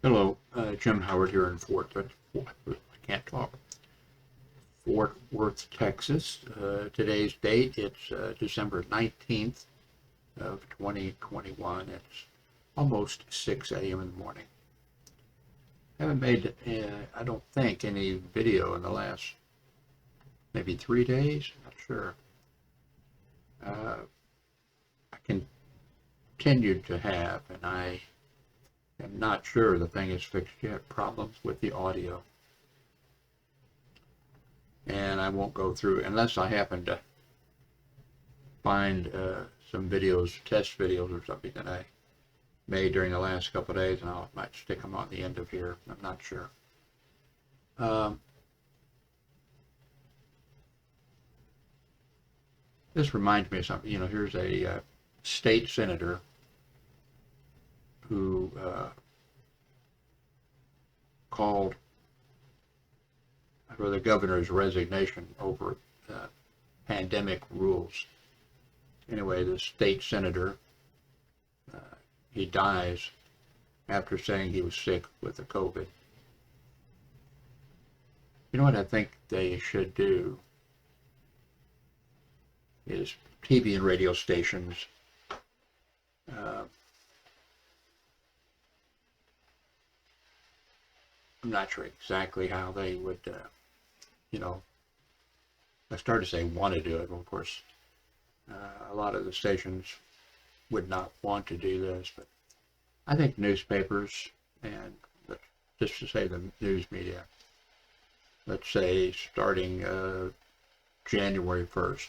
Hello, Jim Howard here in I can't talk. Fort Worth, Texas. Today's date, it's December 19th of 2021. It's almost 6 a.m. in the morning. I haven't made, I don't think, any video in the last maybe 3 days. Not sure. I continued to have, and I am not sure the thing is fixed yet, problems with the audio. And I won't go through unless I happen to find some videos, test videos or something that I made during the last couple of days, and I might stick them on the end of here. I'm not sure. This reminds me of something. Here's a state senator who called for the governor's resignation over pandemic rules. Anyway, the state senator, he dies after saying he was sick with the COVID. You know what I think they should do is TV and radio stations I'm not sure exactly how they would, I started to say want to do it. Well, of course, a lot of the stations would not want to do this, but I think newspapers and just to say the news media, let's say starting January 1st,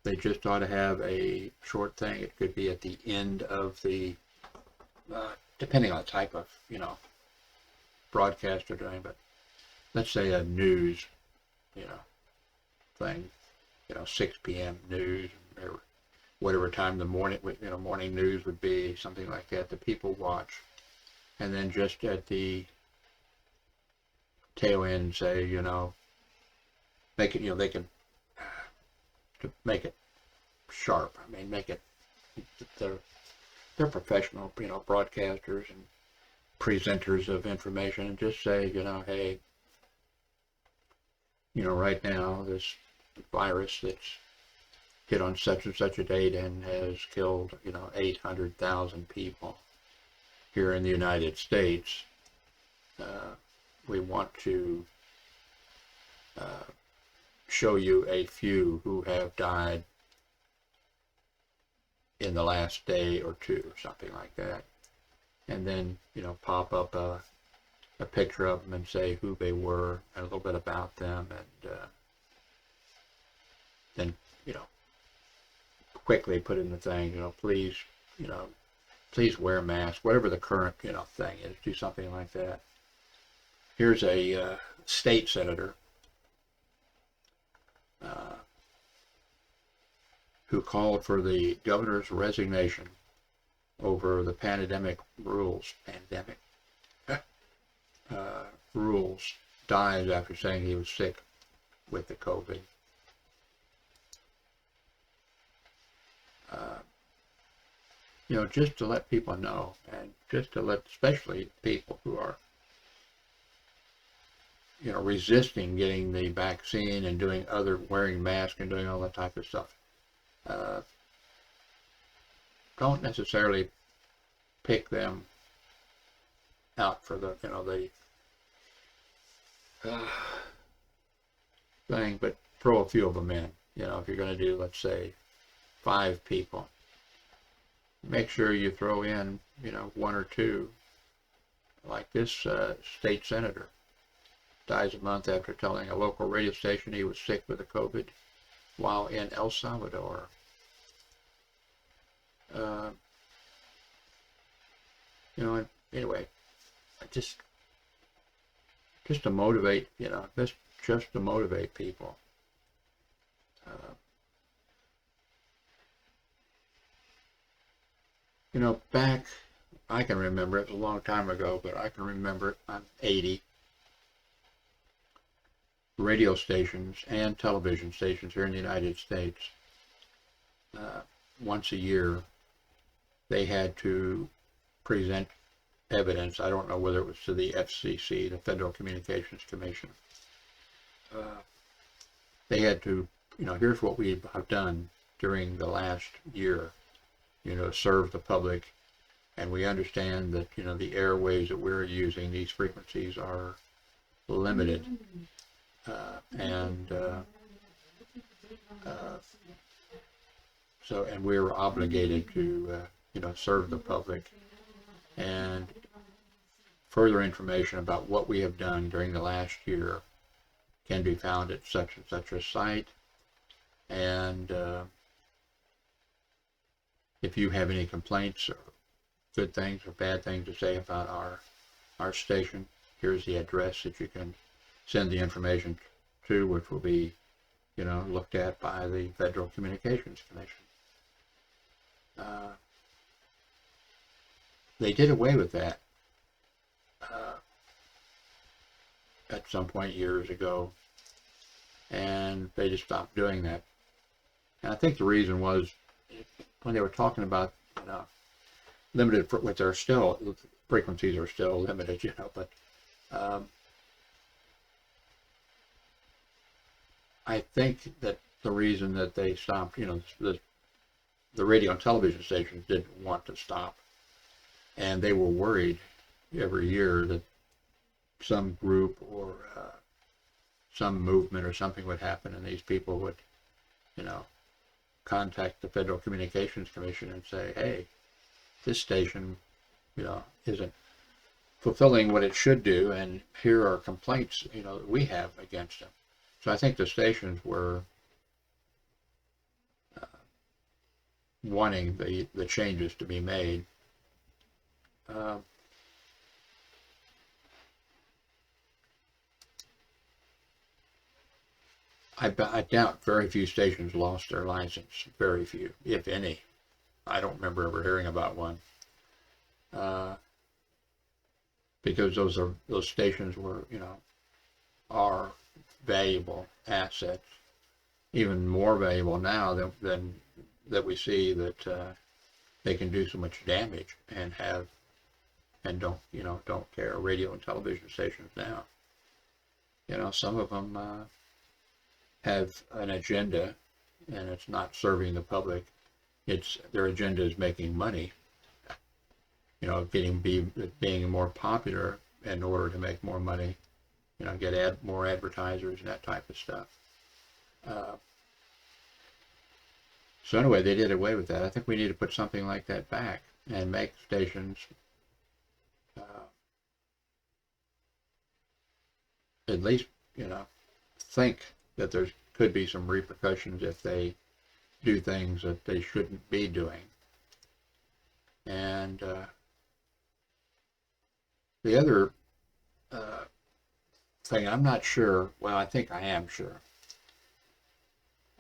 they just ought to have a short thing. It could be at the end of the, depending on the type of, broadcast they're doing, but let's say a news, thing, 6 p.m. news, or whatever time the morning, morning news would be, something like that, the people watch. And then just at the tail end say, make it, they can, to make it sharp. I mean, make it, they're professional, broadcasters and presenters of information, and just say, hey, right now this virus that's hit on such and such a date and has killed, 800,000 people here in the United States. We want to show you a few who have died in the last day or two, something like that. And then, pop up a picture of them and say who they were and a little bit about them, and then, quickly put in the thing, please, please wear a mask, whatever the current, thing is, do something like that. Here's a state senator who called for the governor's resignation over the pandemic rules, rules, dies after saying he was sick with the COVID. Just to let people know, and just to let, especially people who are, resisting getting the vaccine and doing wearing masks and doing all that type of stuff. Don't necessarily pick them out for the, thing, but throw a few of them in. If you're going to do, let's say, 5 people, make sure you throw in, 1 or 2, like this state senator dies a month after telling a local radio station he was sick with the COVID while in El Salvador. Anyway, just to motivate, just to motivate people. Back, I can remember, it was a long time ago, but I can remember it, I'm 80, radio stations and television stations here in the United States, once a year, they had to present evidence. I don't know whether it was to the FCC, the Federal Communications Commission. They had to, here's what we have done during the last year, serve the public. And we understand that, the airwaves that we're using, these frequencies are limited. And we're obligated to, serve the public. And further information about what we have done during the last year can be found at such and such a site. And if you have any complaints or good things or bad things to say about our station, here's the address that you can send the information to, which will be, looked at by the Federal Communications Commission. They did away with that at some point years ago, and they just stopped doing that. And I think the reason was when they were talking about, limited, which are still, frequencies are still limited, but I think that the reason that they stopped, the radio and television stations didn't want to stop, and they were worried every year that some group or some movement or something would happen, and these people would, contact the Federal Communications Commission and say, hey, this station, isn't fulfilling what it should do, and here are complaints, that we have against them. So I think the stations were wanting the changes to be made. I doubt very few stations lost their license. Very few, if any. I don't remember ever hearing about one. Because those stations were, are valuable assets, even more valuable now than that we see that they can do so much damage and don't care. Radio and television stations now, some of them have an agenda, and it's not serving the public. Their agenda is making money, being more popular in order to make more money, get more advertisers and that type of stuff. So anyway, they did away with that. I think we need to put something like that back and make stations at least, think that there could be some repercussions if they do things that they shouldn't be doing. And the other thing, I'm not sure, well, I think I am sure.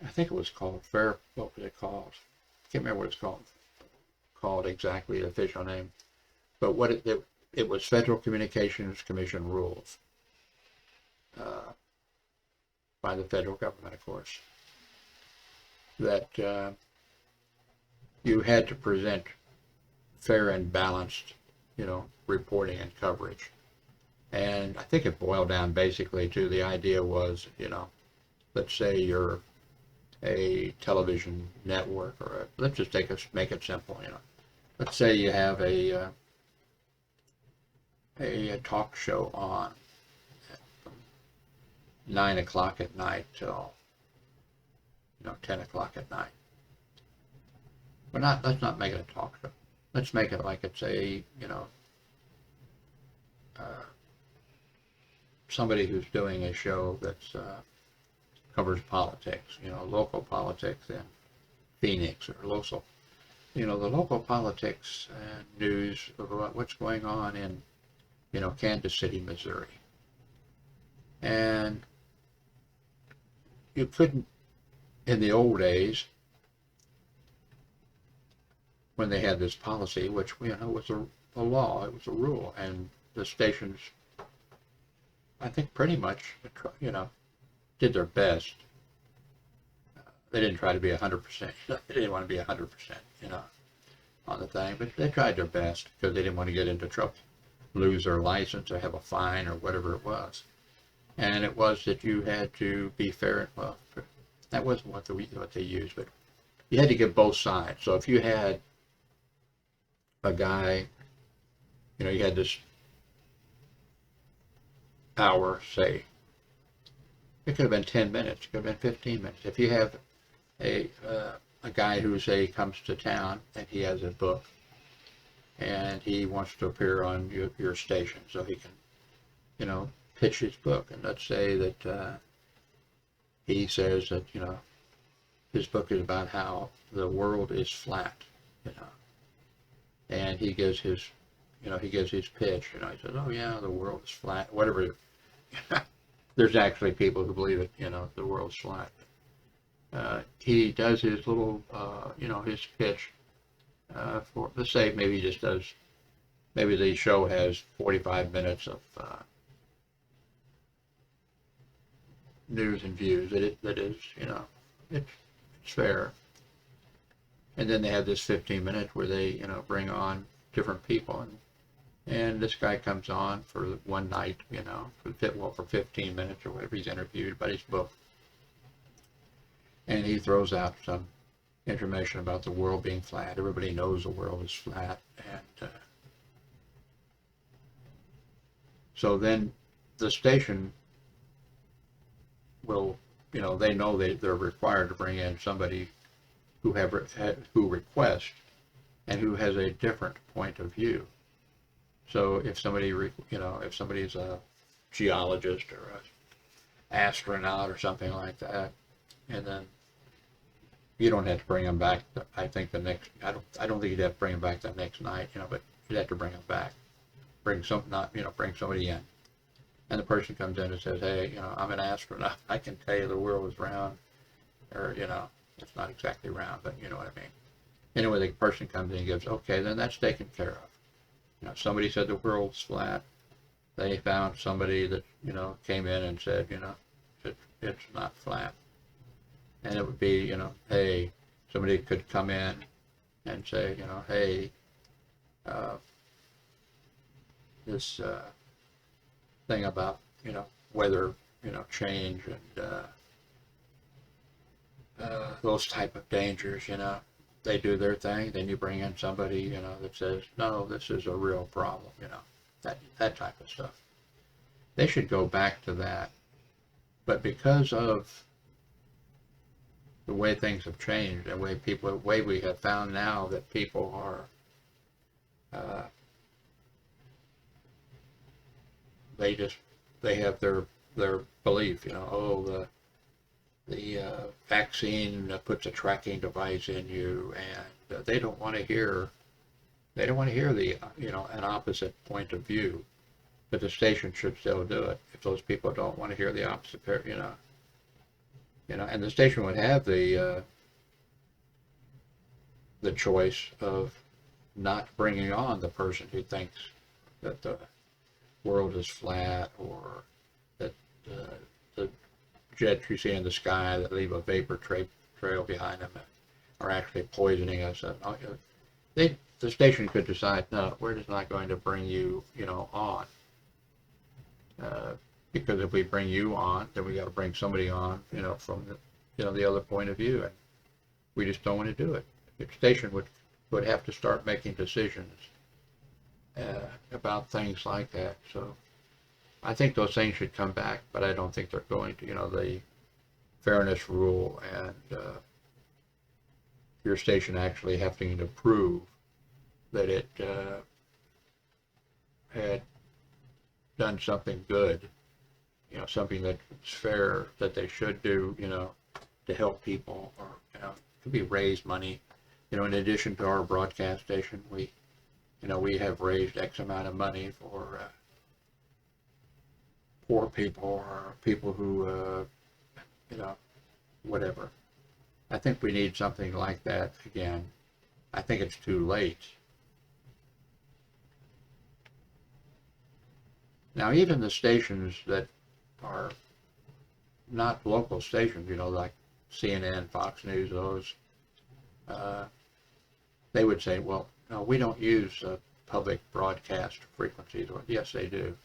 I think it was called what was it called? I can't remember what it's called exactly, the official name. But what it was Federal Communications Commission rules by the federal government, of course, that you had to present fair and balanced, reporting and coverage. And I think it boiled down basically to the idea was, let's say you're a television network, or let's just make it simple, Let's say you have a talk show on at 9 o'clock at night till 10 o'clock at night. Let's not make it a talk show. Let's make it like it's a somebody who's doing a show that's covers politics, local politics in Phoenix, or local, the local politics and news about what's going on in, Kansas City, Missouri. And you couldn't, in the old days, when they had this policy, which, was a law, it was a rule, and the stations, I think, pretty much, did their best. They didn't try to be 100%. They didn't want to be 100%, on the thing, but they tried their best because they didn't want to get into trouble. lose their license or have a fine or whatever it was. And it was that you had to be fair. Well, that wasn't what they used, but you had to give both sides. So if you had a guy, you had this hour, say, it could have been 10 minutes, it could have been 15 minutes. If you have a guy who, say, comes to town and he has a book and he wants to appear on your station so he can, pitch his book. And let's say that he says that, his book is about how the world is flat, and he gives his, pitch, he says, oh yeah, the world is flat, whatever. There's actually people who believe it, the world's flat. He does his little, his pitch for, let's say maybe he just does, maybe the show has 45 minutes of news and views that is, it's fair. And then they have this 15 minutes where they, bring on different people. And this guy comes on for one night, for 15 minutes or whatever. He's interviewed about his book. And he throws out some information about the world being flat. Everybody knows the world is flat. And so then the station will, they know they're required to bring in somebody who requests and who has a different point of view. So if if somebody's a geologist or an astronaut or something like that, and then you don't have to bring them back. I think I don't think you'd have to bring them back that next night, but you'd have to bring them back. Bring somebody in. And the person comes in and says, hey, I'm an astronaut. I can tell you the world is round, or, it's not exactly round, but you know what I mean. Anyway, the person comes in and gives, okay, then that's taken care of. Somebody said the world's flat. They found somebody that, came in and said, it's not flat. And it would be, hey, somebody could come in and say, hey, this thing about, weather, change and those type of dangers, they do their thing. Then you bring in somebody, that says, no, this is a real problem, that type of stuff. They should go back to that. But because of the way things have changed, the way we have found now that people are, they have their belief, the vaccine puts a tracking device in you, and they don't want to hear the an opposite point of view. But the station should still do it if those people don't want to hear the opposite, and the station would have the choice of not bringing on the person who thinks that the world is flat, or that the jets you see in the sky that leave a vapor trail behind them are actually poisoning us. The station could decide, no, we're just not going to bring you, on. Because if we bring you on, then we got to bring somebody on, from the other point of view, and we just don't want to do it. The station would have to start making decisions about things like that. So I think those things should come back, but I don't think they're going to. The fairness rule and your station actually having to prove that it had done something good, something that's fair, that they should do, to help people, or, could be raise money. In addition to our broadcast station, we have raised X amount of money for poor people, or people who, whatever. I think we need something like that again. I think it's too late. Now, even the stations that are not local stations, like CNN, Fox News, those, they would say, well, no, we don't use public broadcast frequencies. Well, yes, they do.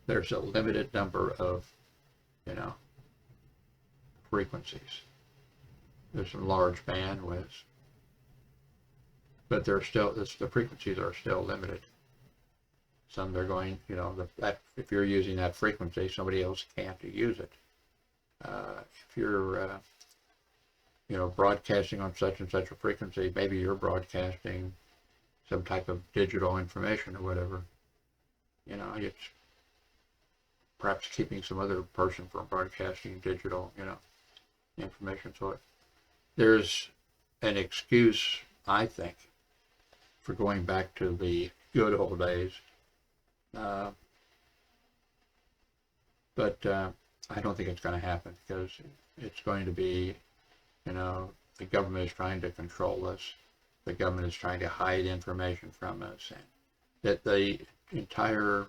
There's a limited number of, you know, frequencies. There's some large bandwidths, but they're still, the frequencies are still limited. Some they're going, you know, that if you're using that frequency, somebody else can't use it. If you're, you know, broadcasting on such and such a frequency, maybe you're broadcasting some type of digital information or whatever. You know, it's perhaps keeping some other person from broadcasting digital, you know, information. So there's an excuse, I think, for going back to the good old days. But I don't think it's going to happen, because it's going to be, you know, the government is trying to control us. The government is trying to hide information from us. And that the entire,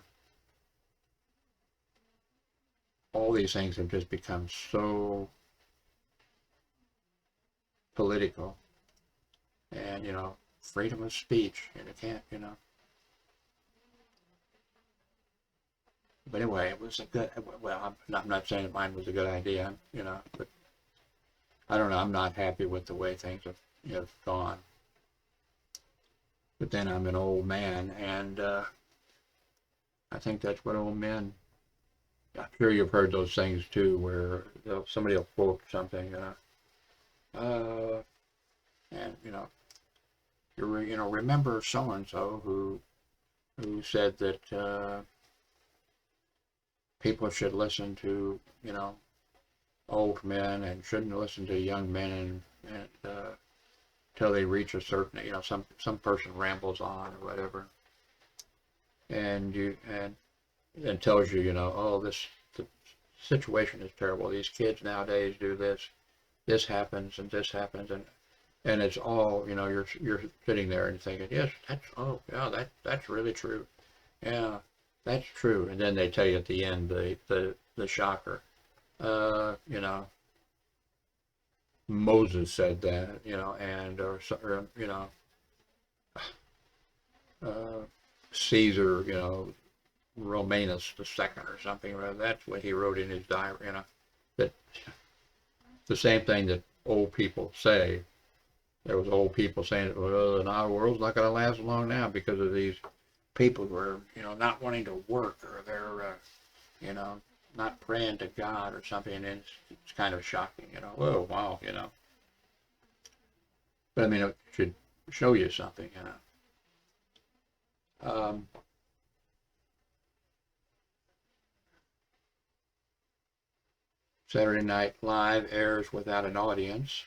all these things have just become so political. And, you know, freedom of speech, and it can't, you know. But anyway, it was a good, well, I'm not saying that mine was a good idea, you know, but I don't know, I'm not happy with the way things have gone. But then I'm an old man, and I think that's what old men, I'm sure you've heard those things too, where somebody will quote something, and, you know, you know, remember so-and-so who said that people should listen to, you know, old men and shouldn't listen to young men, and till they reach a certain, you know, some person rambles on or whatever, and tells you, you know, oh, the situation is terrible. These kids nowadays do this happens, and this happens, and it's all, you know, you're sitting there and thinking, yes, that's really true. Yeah, that's true. And then they tell you at the end the shocker. You know, Moses said that, you know, and or you know, Caesar, you know, Romanus II or something. That's what he wrote in his diary. You know, that the same thing that old people say. There was old people saying, well, our world's not going to last long now because of these people who are, you know, not wanting to work, or they're, you know, not praying to God or something. And it's kind of shocking, you know. Whoa, wow, you know. But I mean, it should show you something, you know. Saturday Night Live airs without an audience,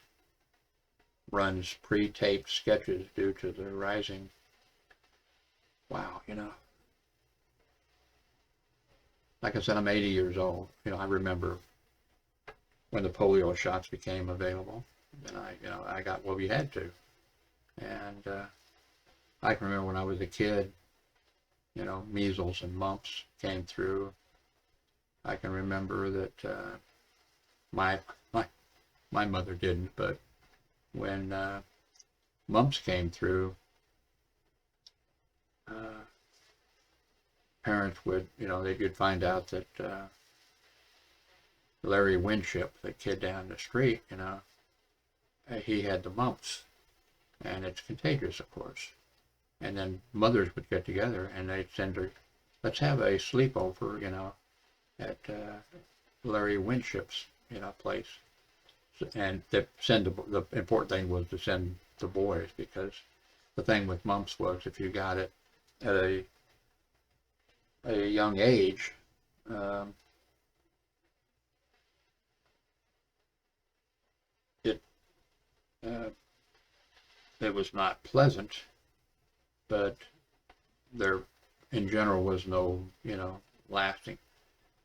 runs pre-taped sketches due to the rising, wow, you know. Like I said, I'm 80 years old. You know, I remember when the polio shots became available, and I got, well, we had to. And I can remember when I was a kid, you know, measles and mumps came through. I can remember that my mother didn't, but when mumps came through, parents would, you know, you'd find out that Larry Winship, the kid down the street, you know, he had the mumps, and it's contagious, of course. And then mothers would get together and they'd send her, let's have a sleepover, you know, at Larry Winship's, you know, place. And the important thing was to send the boys, because the thing with mumps was, if you got it at a young age, it was not pleasant, but there in general was no, you know, lasting.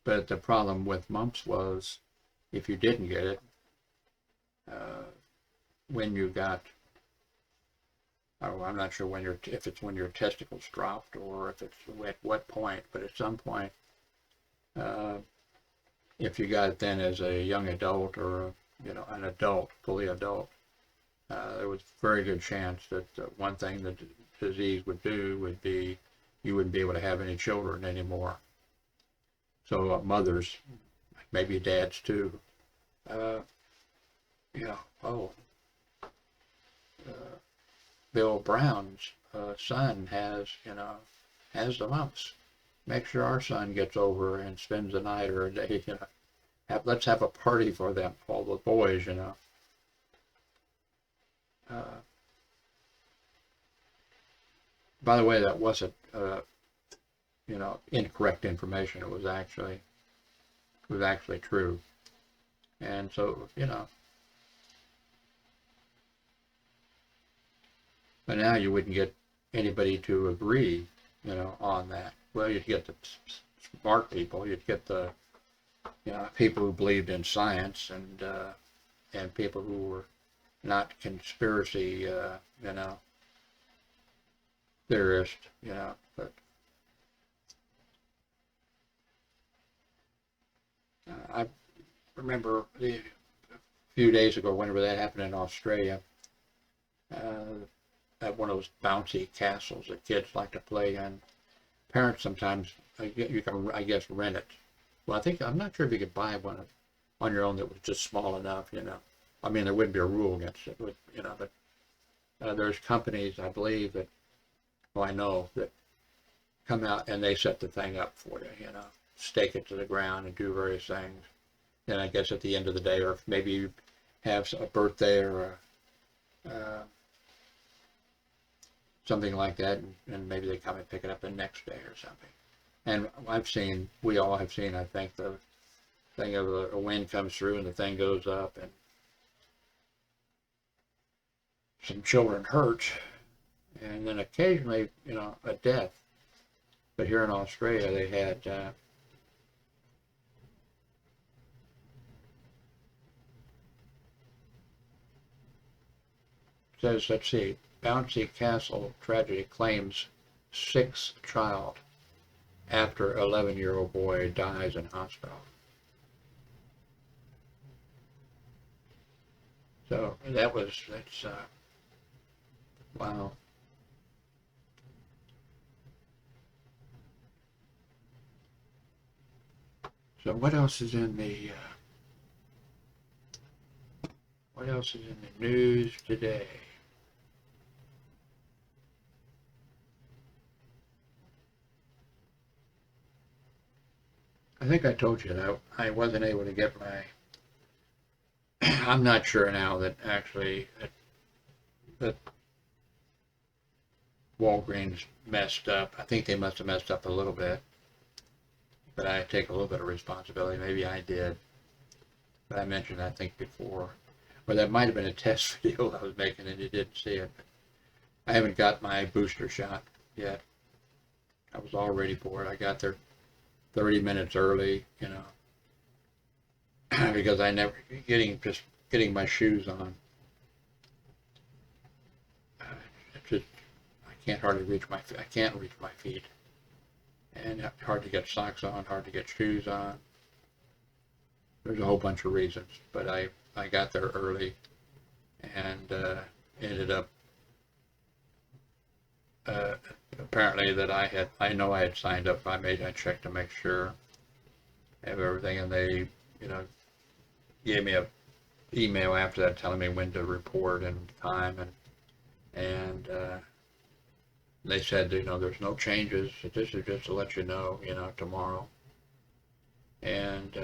But the problem with mumps was, if you didn't get it, when you got, oh, I'm not sure when if it's when your testicles dropped, or if it's at what point, but at some point, if you got it then as a young adult, or you know, an adult, fully adult, there was a very good chance that one thing that disease would do would be you wouldn't be able to have any children anymore. So mothers, maybe dads too, uh, oh, Bill Brown's son has the mumps. Make sure our son gets over and spends a night or a day, let's have a party for them, all the boys, By the way, that wasn't, incorrect information. It was actually true. And so, but now you wouldn't get anybody to agree, on that. Well, you'd get the smart people, you'd get the, people who believed in science and people who were not conspiracy, theorists, but I remember a few days ago, whenever that happened in Australia, at one of those bouncy castles that kids like to play in. Parents sometimes, you can, I guess, rent it. Well, I'm not sure if you could buy one on your own that was just small enough, I mean, there wouldn't be a rule against it, but there's companies, I believe, that, well, I know, that come out and they set the thing up for you, stake it to the ground and do various things. And I guess at the end of the day, or if maybe you have a birthday or something like that, and maybe they come and pick it up the next day or something. And we all have seen, I think, the thing of a wind comes through and the thing goes up and some children hurt, and then occasionally, a death. But here in Australia, they had says, let's see, Bouncy Castle tragedy claims sixth child after 11-year-old boy dies in hospital. So that's wow. So what else is in the news today? I think I told you that I wasn't able to get my, I'm not sure now that actually that Walgreens messed up. I think they must have messed up a little bit, but I take a little bit of responsibility. Maybe I did, but I mentioned, I think, before, or that might have been a test video I was making and you didn't see it. I haven't got my booster shot yet. I was all ready for it. I got there 30 minutes early, because I never getting my shoes on. I can't reach my feet, and hard to get socks on, hard to get shoes on. There's a whole bunch of reasons, but I got there early and ended up apparently that I know I had signed up. I checked to make sure I have everything, and they gave me a email after that telling me when to report and time, and they said, there's no changes. This is just to let you know, tomorrow. And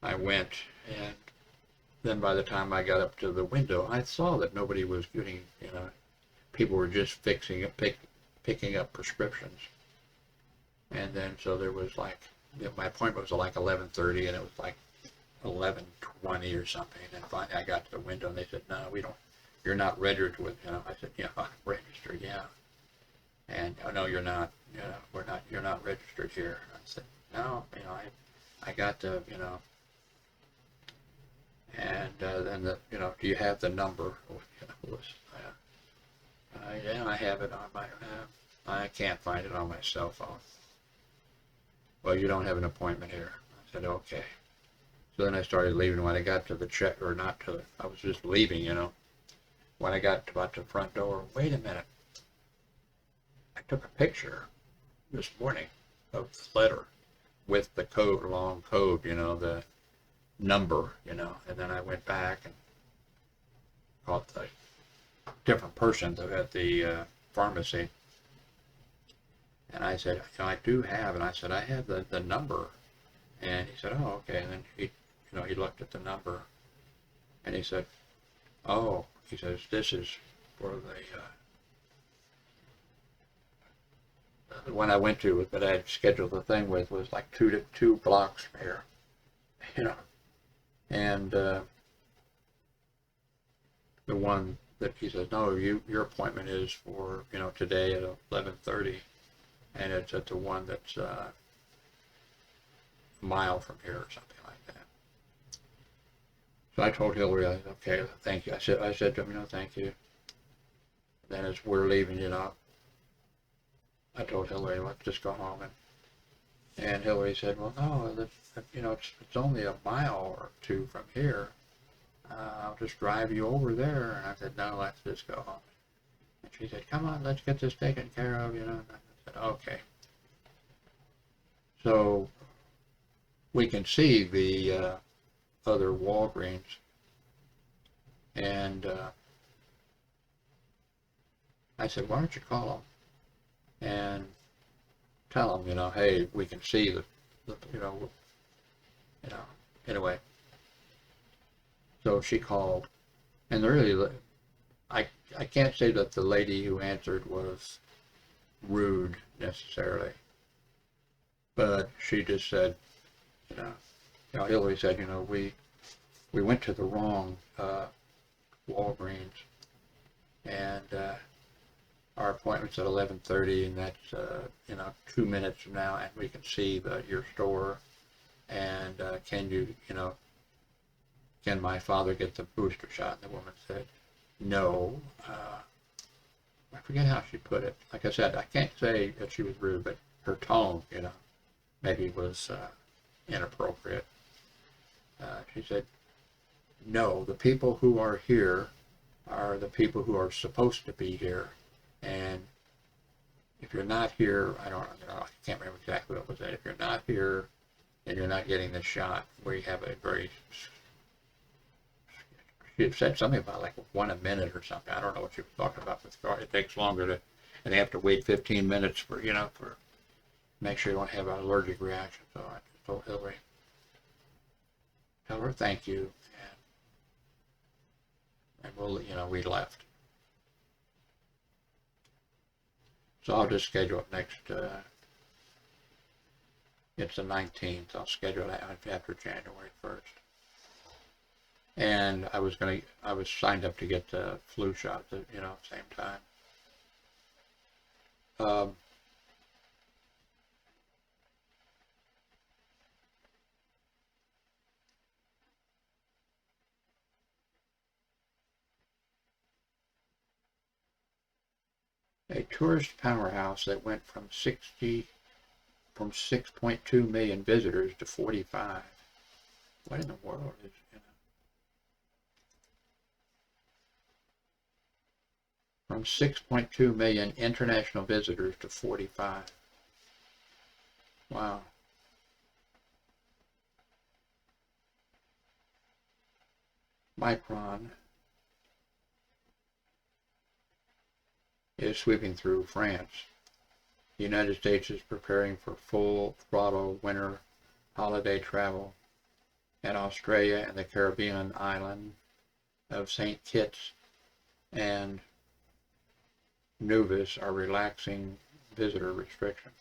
I went, and then by the time I got up to the window, I saw that nobody was getting, people were just picking up prescriptions. And then, so there was like, my appointment was like 11:30, and it was like 11:20 or something. And finally I got to the window, and they said, no, you're not registered with, I said, yeah, I'm registered, yeah. And, no, you're not, you're not registered here. I said, no, I got to, and then do you have the number? Yeah, I have it on my, I can't find it on my cell phone. Well, you don't have an appointment here. I said, okay. So then I started leaving. When I got to the check, or not to, I was just leaving, when I got about the front door, wait a minute, I took a picture this morning of the letter with the code, long code, the number, and then I went back and called the different person at the pharmacy, and I said, I do have, and I said, I have the number, and he said, oh, okay, and then he looked at the number, and he said, oh, he says, this is for the one I went to, that I had scheduled the thing with, was like two blocks from here, and the one that he says, no, your appointment is for, today at 11:30, and it's at the one that's a mile from here or something like that. So I told Hillary, I said, okay, thank you. I said to him, thank you. Then as we're leaving, I told Hillary, let's just go home. And Hillary said, well, no, it's only a mile or two from here. I'll just drive you over there. And I said, no, let's just go home. And she said, come on, let's get this taken care of, And I said, okay. So we can see the other Walgreens, and I said, why don't you call them and tell them, hey, we can see the anyway. So she called, and really, I can't say that the lady who answered was rude necessarily, but she just said, Hillary said, we went to the wrong Walgreens, and our appointment's at 11:30, and that's 2 minutes from now, and we can see your store, and can my father get the booster shot? And the woman said, no. I forget how she put it. Like I said, I can't say that she was rude, but her tone, maybe was inappropriate. She said, no, the people who are here are the people who are supposed to be here. And if you're not here, I can't remember exactly what was said. If you're not here and you're not getting the shot, we have a very, she had said something about like 1 a minute or something. I don't know what she was talking about with the car. It takes longer and they have to wait 15 minutes for make sure you don't have an allergic reaction. So I just told Hillary, tell her thank you, and we'll, we left. So I'll just schedule it next, it's the 19th, I'll schedule it after January 1st. And I was signed up to get the flu shot at, same time. A tourist powerhouse that went from 6.2 million visitors to 45. What in the world is, From 6.2 million international visitors to 45. Wow. Micron is sweeping through France. The United States is preparing for full throttle winter holiday travel, and Australia and the Caribbean island of St. Kitts and Nevis are relaxing visitor restrictions.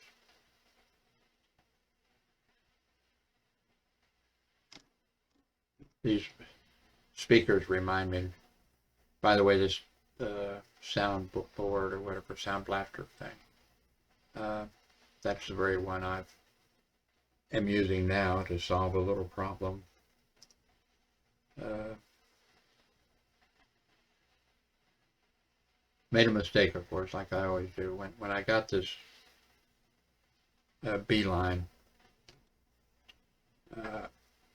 These speakers remind me, by the way, this sound board or whatever, sound blaster thing, that's the very one I am using now to solve a little problem. Made a mistake, of course, like I always do. When I got this Beeline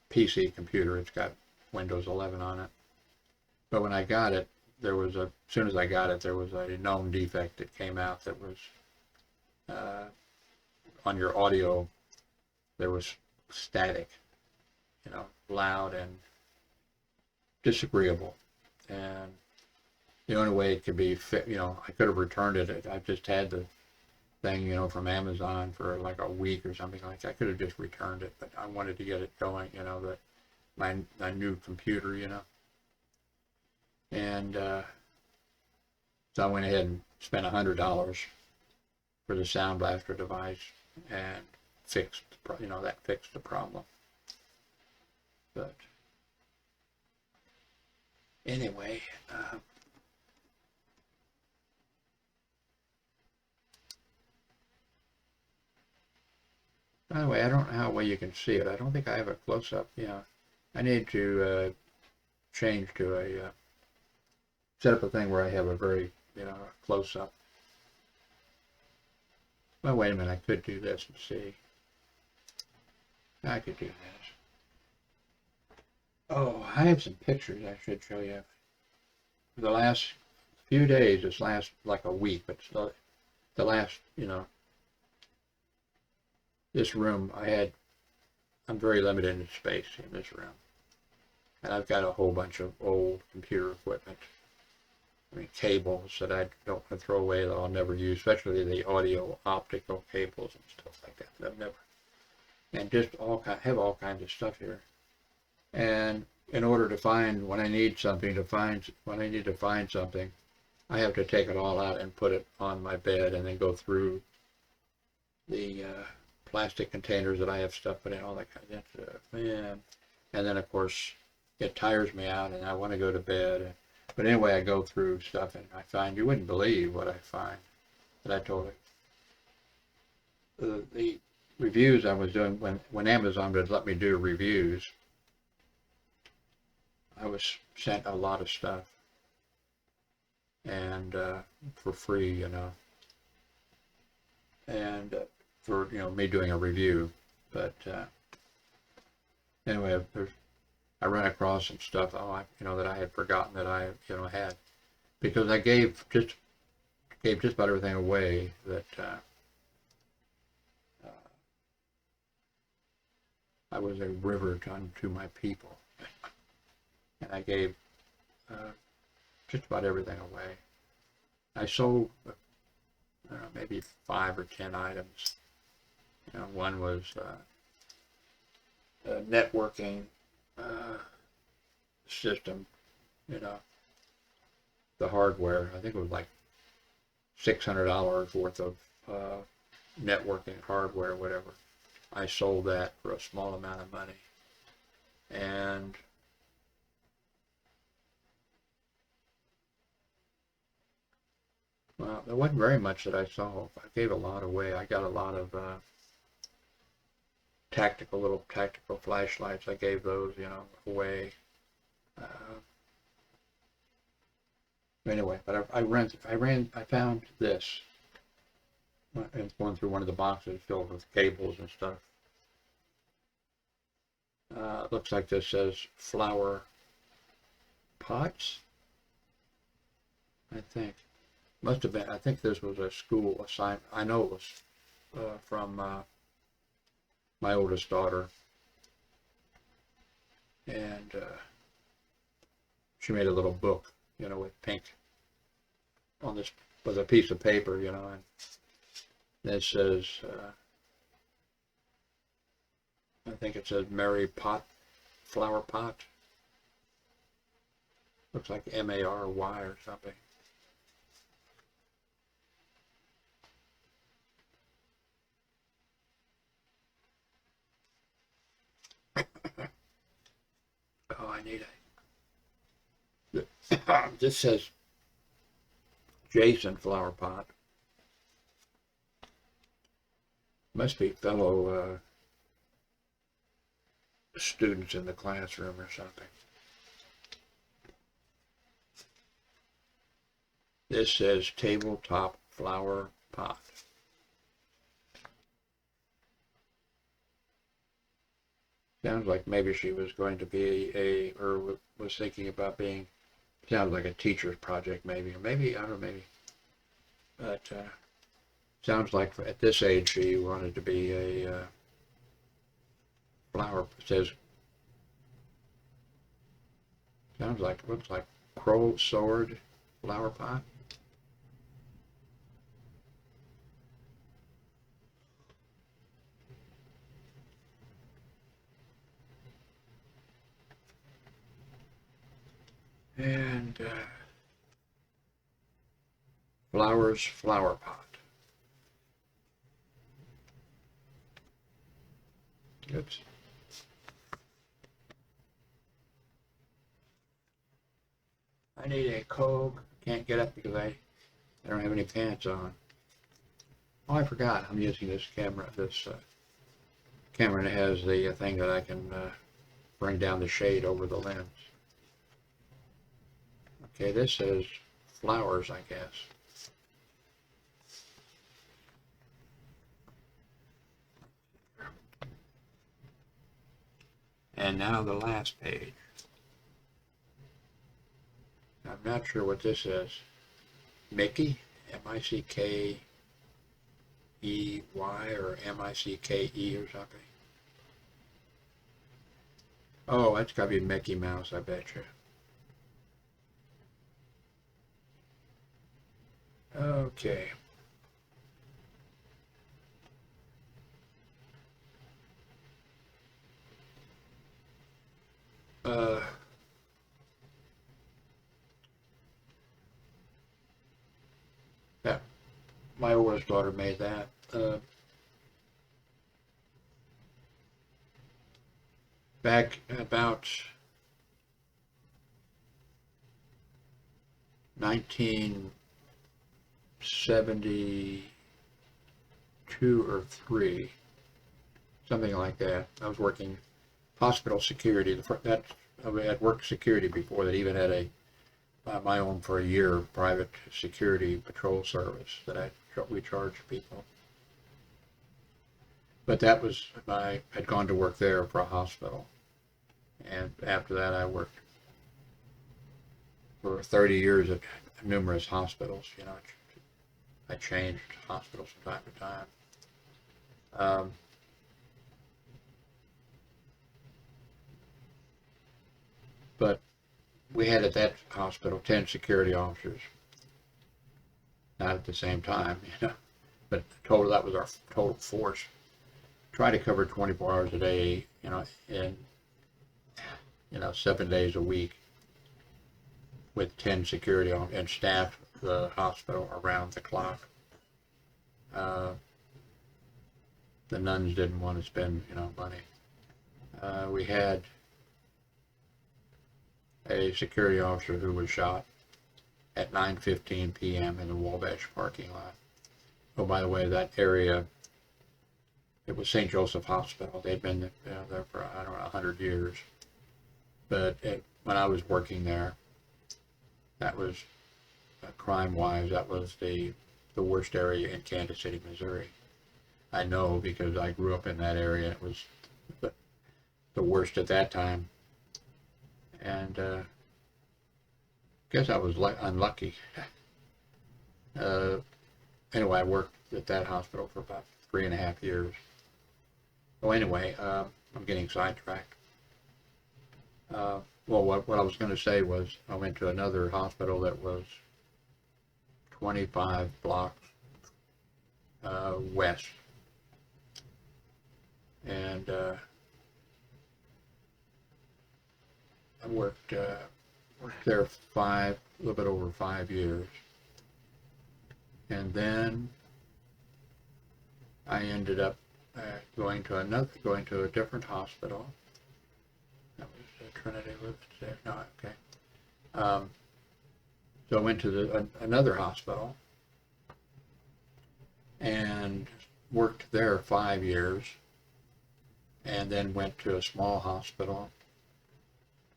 PC computer, it's got Windows 11 on it. But when I got it, as soon as I got it, there was a known defect that came out that was uh, on your audio. There was static, loud and disagreeable. And the only way it could be fit, I could have returned it. I just had the thing, from Amazon for like a week or something like that. I could have just returned it, but I wanted to get it going, that my new computer, and so I went ahead and spent $100 for the Sound Blaster device and that fixed the problem. But anyway, by the way, I don't know how well you can see it. I don't think I have a close-up. Yeah, I need to change to a set up a thing where I have a very close-up. Well, wait a minute. I could do this and see. I could do this. Oh, I have some pictures I should show you. For the last few days, this last like a week, but the last, this room, I'm very limited in space in this room. And I've got a whole bunch of old computer equipment. I mean, cables that I don't want to throw away that I'll never use, especially the audio optical cables and stuff like that I've never. And just have all kinds of stuff here. And in order to find when I need to find something, I have to take it all out and put it on my bed and then go through the plastic containers that I have stuff in, all that kind of stuff. Man. And then of course it tires me out and I want to go to bed. But anyway, I go through stuff and I find, you wouldn't believe what I find that I told you. The reviews I was doing, when Amazon would let me do reviews, I was sent a lot of stuff. And for free, and for me doing a review. But anyway, I ran across some stuff that I had forgotten that I had, because I gave just about everything away that I was a river unto my people, and I gave just about everything away. I sold maybe 5 or 10 items. One was a networking system, the hardware. I think it was like $600 worth of networking hardware, whatever. I sold that for a small amount of money. And well, there wasn't very much that I sold. I gave a lot away. I got a lot of little tactical flashlights. I gave those, away. Anyway, but I found this. It's going through one of the boxes filled with cables and stuff. Looks like this says flower pots, I think. Must have been, I think this was a school assignment. I know it was from my oldest daughter. And she made a little book, with pink on this, with a piece of paper, and it says, I think it says Mary Pot, Flower Pot. Looks like Mary or something. Oh, I need this says Jason Flower Pot. Must be fellow students in the classroom or something. This says tabletop flower pot. Sounds like maybe she was going to be or was thinking about being Sounds like a teacher's project, maybe, or maybe I don't know, maybe. But sounds like at this age she wanted to be a flower. It says sounds like looks like crow sword flower pot. And flowers flower pot. Oops. I need a Coke. Can't get up because I don't have any pants on. Oh, I forgot. I'm using this camera. This camera has the thing that I can bring down the shade over the lens. Okay, this says flowers, I guess. And now the last page. I'm not sure what this is. Mickey? M-I-C-K-E-Y or M-I-C-K-E or something. Oh, that's got to be Mickey Mouse, I bet you. Okay. Yeah, my oldest daughter made that. Back about 1972 or 3, something like that. I was working hospital security. That I had worked security before that. Even had a my own for a year private security patrol service that we charged people. But that was I had gone to work there for a hospital, and after that I worked for 30 years at numerous hospitals. You know, I changed hospitals from time to time. But we had at that hospital 10 security officers, not at the same time, you know, but total, that was our total force. Try to cover 24 hours a day, you know, and, 7 days a week with 10 security and staff the hospital around the clock. The nuns didn't want to spend, money. We had a security officer who was shot at 9:15 p.m. in the Wabash parking lot. Oh, by the way, that area, it was St. Joseph Hospital. They'd been there for, I don't know, 100 years. But when I was working there, that was, crime-wise, that was the worst area in Kansas City, Missouri. I know because I grew up in that area. It was the worst at that time. And guess I was unlucky. Anyway, I worked at that hospital for about 3.5 years. Oh, anyway, I'm getting sidetracked. Well, what I was going to say was I went to another hospital that was 25 blocks west. And I worked there a little bit over 5 years. And then I ended up going to a different hospital. That was Trinity Lutheran there. No, okay. So I went to another hospital and worked there 5 years, and then went to a small hospital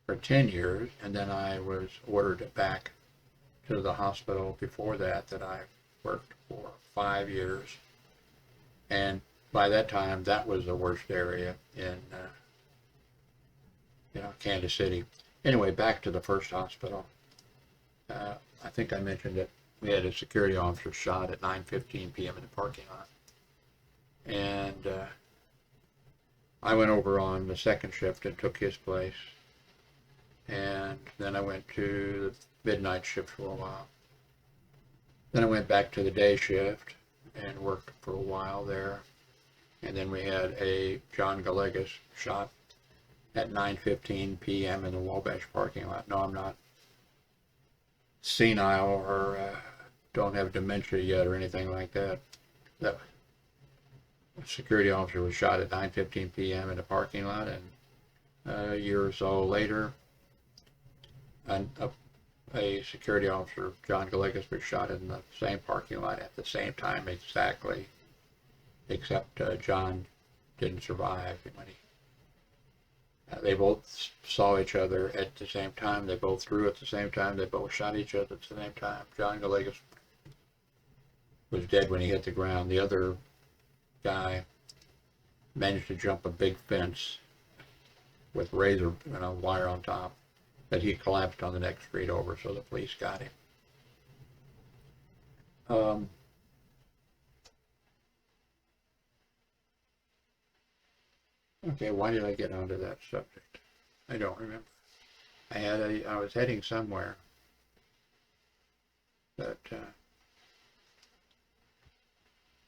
for 10 years, and then I was ordered back to the hospital before that I worked for 5 years. And by that time, that was the worst area in Kansas City. Anyway, back to the first hospital. I think I mentioned that we had a security officer shot at 9:15 p.m. in the parking lot. And I went over on the second shift and took his place. And then I went to the midnight shift for a while. Then I went back to the day shift and worked for a while there. And then we had a John Galegas shot at 9:15 p.m. in the Wabash parking lot. No, I'm not senile or don't have dementia yet or anything like that. That security officer was shot at 9:15 p.m. in the parking lot, and a year or so later, a security officer, John Galegas, was shot in the same parking lot at the same time exactly, except John didn't survive. When they both saw each other at the same time. They both threw at the same time. They both shot each other at the same time. John Galegas was dead when he hit the ground. The other guy managed to jump a big fence with razor wire on top, but he collapsed on the next street over, so the police got him. Okay, why did I get onto that subject? I don't remember. I was heading somewhere, but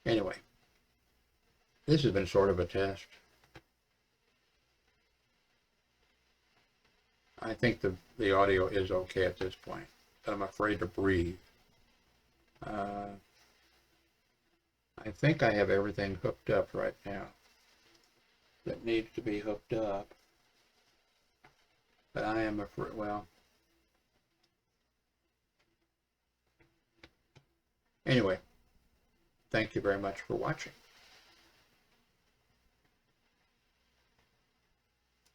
anyway, this has been sort of a test. I think the audio is okay at this point, but I'm afraid to breathe. I think I have everything hooked up right now that needs to be hooked up, but I am afraid, well, anyway, thank you very much for watching.